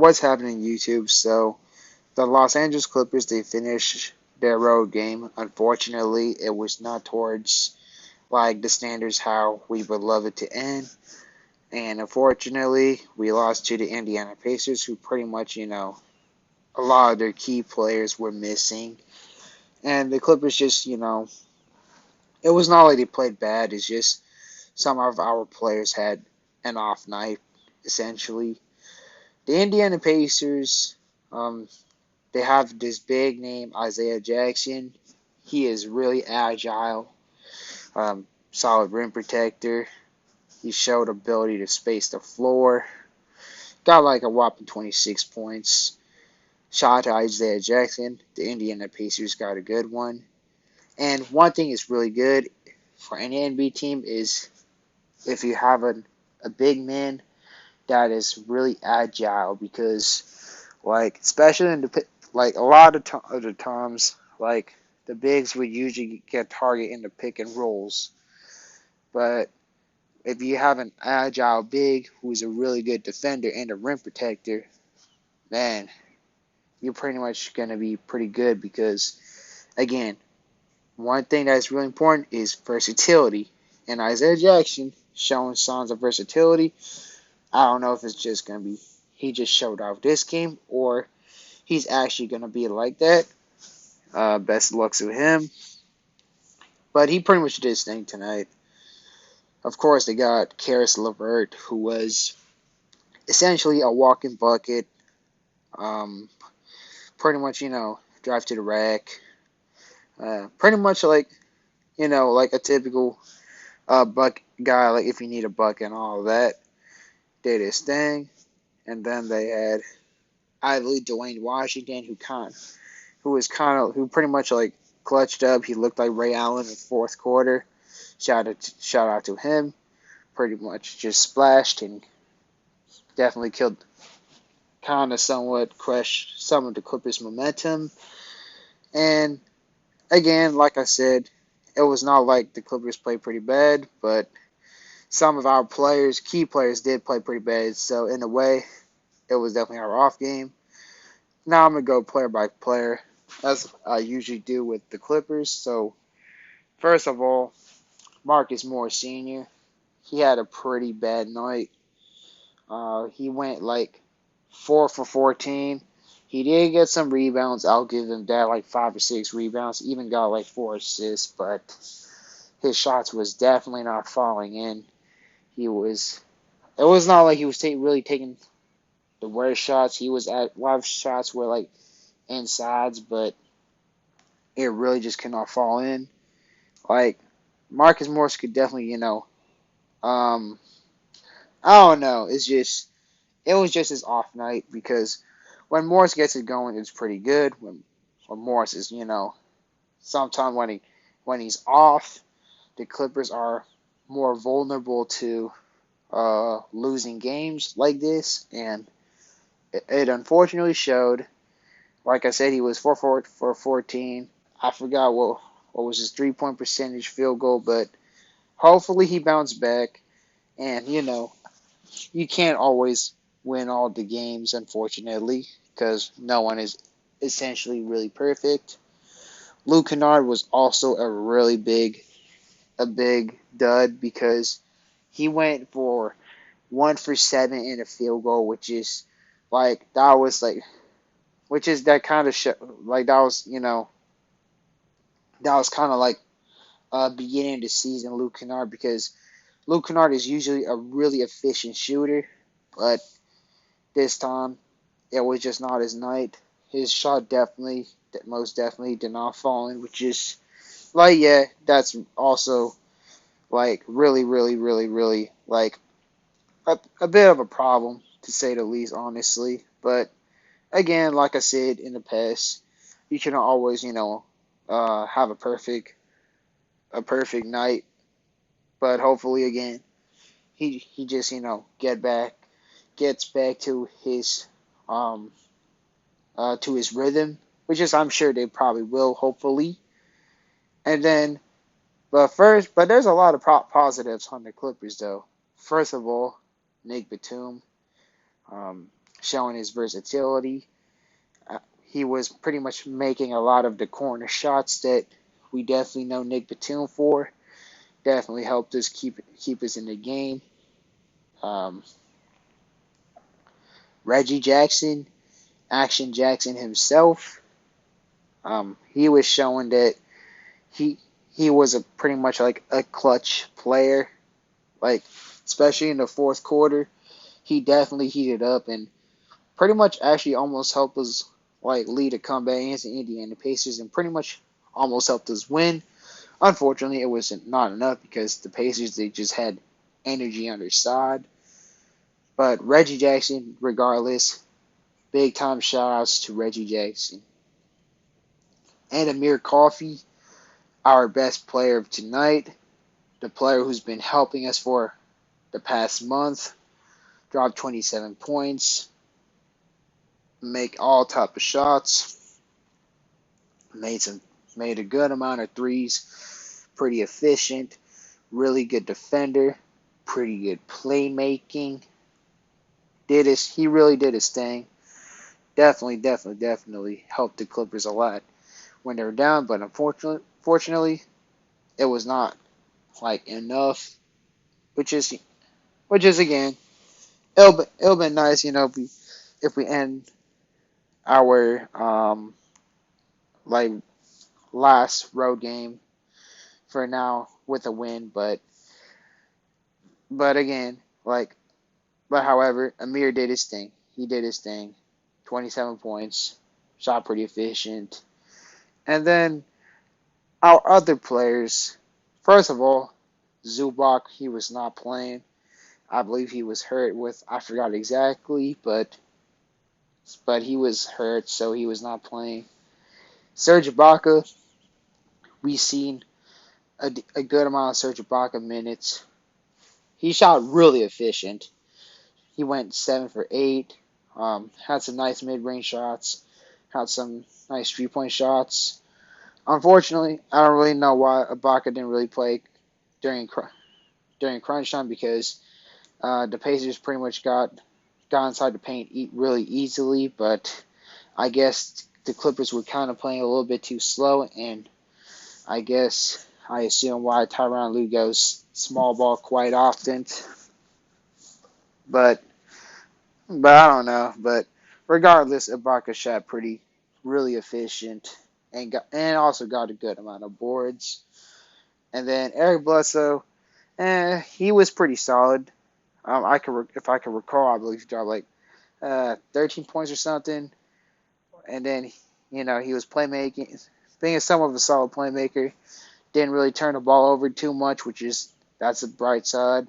what's happening YouTube. So the Los Angeles Clippers, they finished their road game. Unfortunately, it was not towards like the standards how we would love it to end. And unfortunately, we lost to the Indiana Pacers, who pretty much, a lot of their key players were missing. And the Clippers just, it was not like they played bad. It's just some of our players had an off night, essentially. The Indiana Pacers, um, they have this big name, Isaiah Jackson. He is really agile, solid rim protector. He showed ability to space the floor. Got like a whopping 26 points. Shout out to Isaiah Jackson. The Indiana Pacers got a good one. And one thing is really good for any NBA team is if you have a big man that is really agile because like especially in a lot of the times like the bigs would usually get target in the pick and rolls, but if you have an agile big who's a really good defender and a rim protector, man, you're pretty much gonna be pretty good because again, one thing that's really important is versatility, and Isaiah Jackson showing signs of versatility. I don't know if it's just gonna be he just showed off this game or he's actually gonna be like that. Best of luck to him. But he pretty much did his thing tonight. Of course, they got Karis LeVert, who was essentially a walking bucket. Um, Pretty much, drive to the rack. Pretty much like a typical buck guy. Like if you need a buck and all of that, did his thing. And then they had, I believe, Dwayne Washington, who pretty much like clutched up. He looked like Ray Allen in the fourth quarter. Shout out to him. Pretty much just splashed and definitely killed, kind of somewhat crushed some of the Clippers' momentum. And again, like I said, it was not like the Clippers played pretty bad, but some of our players, key players, did play pretty bad. So in a way, it was definitely our off game. Now I'm gonna go player by player, as I usually do with the Clippers. So first of all, Marcus Morris Sr. He had a pretty bad night. He went like 4 for 14. He did get some rebounds. I'll give him that, like 5 or 6 rebounds. Even got like 4 assists, but his shots was definitely not falling in. He was. It was not like he was really taking the worst shots. He was at a lot of shots were like insides, but it really just could not fall in. Like Marcus Morris could definitely, um, I don't know. It was just his off night because when Morris gets it going, it's pretty good. When Morris is, sometimes when he's off, the Clippers are more vulnerable to losing games like this, and it unfortunately showed. Like I said, he was 4 for 14. I forgot what was his 3 point percentage field goal, but hopefully he bounced back. And you can't always win all the games, unfortunately, because no one is essentially really perfect. Luke Kennard was also a big dud because he went for 1 for 7 in a field goal, which is like that was like, which is that kind of like that was kind of like beginning of the season Luke Kennard because Luke Kennard is usually a really efficient shooter, but this time it was just not his night. His shot most definitely did not fall in, which is like, yeah, that's also like really, really, really, really like a bit of a problem to say the least, honestly. But again, like I said in the past, you can always, have a perfect night. But hopefully, again, he just gets back um to his rhythm, which is I'm sure they probably will, hopefully. And then, but there's a lot of positives on the Clippers though. First of all, Nick Batum. Um, showing his versatility. He was pretty much making a lot of the corner shots that we definitely know Nick Batum for. Definitely helped us keep us in the game. Um, Reggie Jackson, Action Jackson himself, he was showing that he he was a pretty much like a clutch player. Like especially in the fourth quarter, he definitely heated up and pretty much actually almost helped us like lead a comeback against the Indiana Pacers and pretty much almost helped us win. Unfortunately, it wasn't not enough because the Pacers they just had energy on their side. But Reggie Jackson, regardless, big time shout outs to Reggie Jackson. And Amir Coffey, our best player of tonight, the player who's been helping us for the past month, dropped 27 points, make all type of shots, made some made a good amount of threes, pretty efficient, really good defender, pretty good playmaking. He really did his thing. Definitely helped the Clippers a lot when they were down, but unfortunately, it was not like enough. Which is again, it'll be nice, if we end our like last road game for now with a win, but again, but however, Amir did his thing. He did his thing. 27 points, shot pretty efficient. And then our other players, first of all, Zubac, he was not playing. I believe he was hurt with, I forgot exactly, but he was hurt, so he was not playing. Serge Ibaka, we seen a good amount of Serge Ibaka minutes. He shot really efficient. He went 7 for 8. Had some nice mid-range shots. Had some nice three-point shots. Unfortunately, I don't really know why Ibaka didn't really play during crunch time because the Pacers pretty much got inside the paint really easily. But I guess the Clippers were kind of playing a little bit too slow, and I assume why Tyronn Lue goes small ball quite often. But I don't know. But regardless, Ibaka shot really efficient, and also got a good amount of boards. And then Eric Bledsoe, he was pretty solid. If I can recall, I believe he dropped like 13 points or something. And then he was playmaking, being somewhat of a solid playmaker. Didn't really turn the ball over too much, that's a bright side.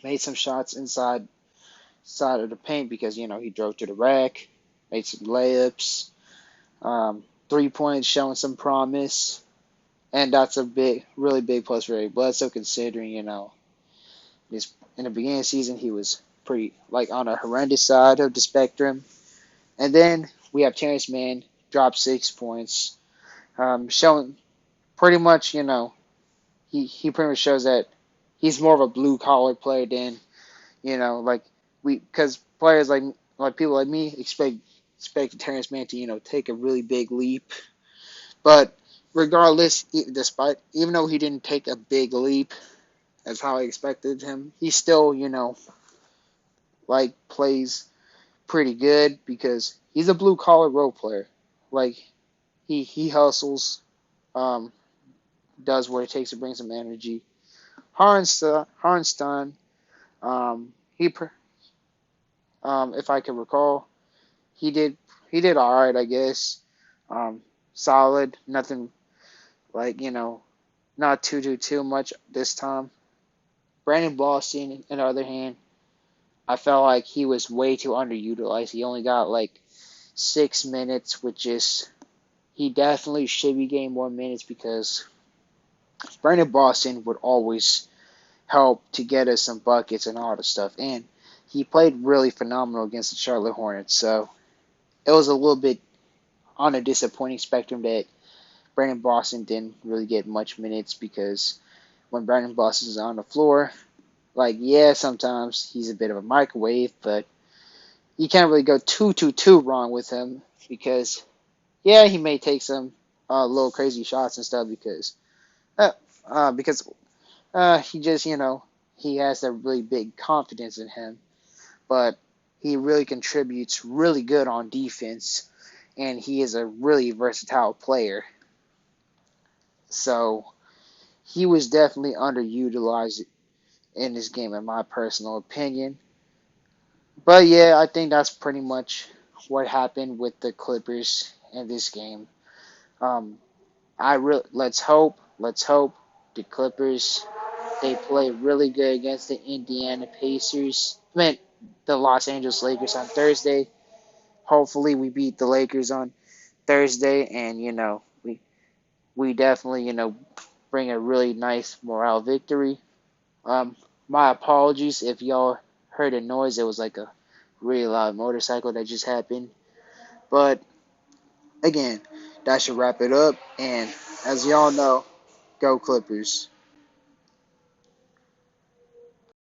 Made some shots inside side of the paint because he drove to the rack, made some layups, 3 points showing some promise, and that's really big plus for Eric Bledsoe considering his in the beginning of the season he was pretty like on a horrendous side of the spectrum, and then we have Terrence Mann dropped 6 points, showing pretty much he pretty much shows that he's more of a blue collar player than like because players like people like me expect Terrence Mann to take a really big leap, but regardless, even though he didn't take a big leap as how I expected him, he still plays pretty good because he's a blue collar role player. Like he hustles, um, does what it takes to bring some energy. Harnstein, he if I can recall, he did all right, I guess. Solid, nothing like not too much this time. Brandon Boston, on the other hand, I felt like he was way too underutilized. He only got like 6 minutes, which is he definitely should be getting more minutes because Brandon Boston would always help to get us some buckets and all the stuff, and he played really phenomenal against the Charlotte Hornets. So it was a little bit on a disappointing spectrum that Brandon Boston didn't really get much minutes because when Brandon Boston is on the floor, sometimes he's a bit of a microwave, but you can't really go too wrong with him because yeah, he may take some little crazy shots and stuff uh, because he just he has that really big confidence in him, but he really contributes really good on defense, and he is a really versatile player. So he was definitely underutilized in this game, in my personal opinion. But yeah, I think that's pretty much what happened with the Clippers in this game. Um, let's hope the Clippers they play really good against the Indiana Pacers. I mean, the Los Angeles Lakers on Thursday. Hopefully, we beat the Lakers on Thursday, and we definitely bring a really nice morale victory. Um, my apologies if y'all heard a noise. It was like a really loud motorcycle that just happened. But again, that should wrap it up. And as y'all know, go Clippers.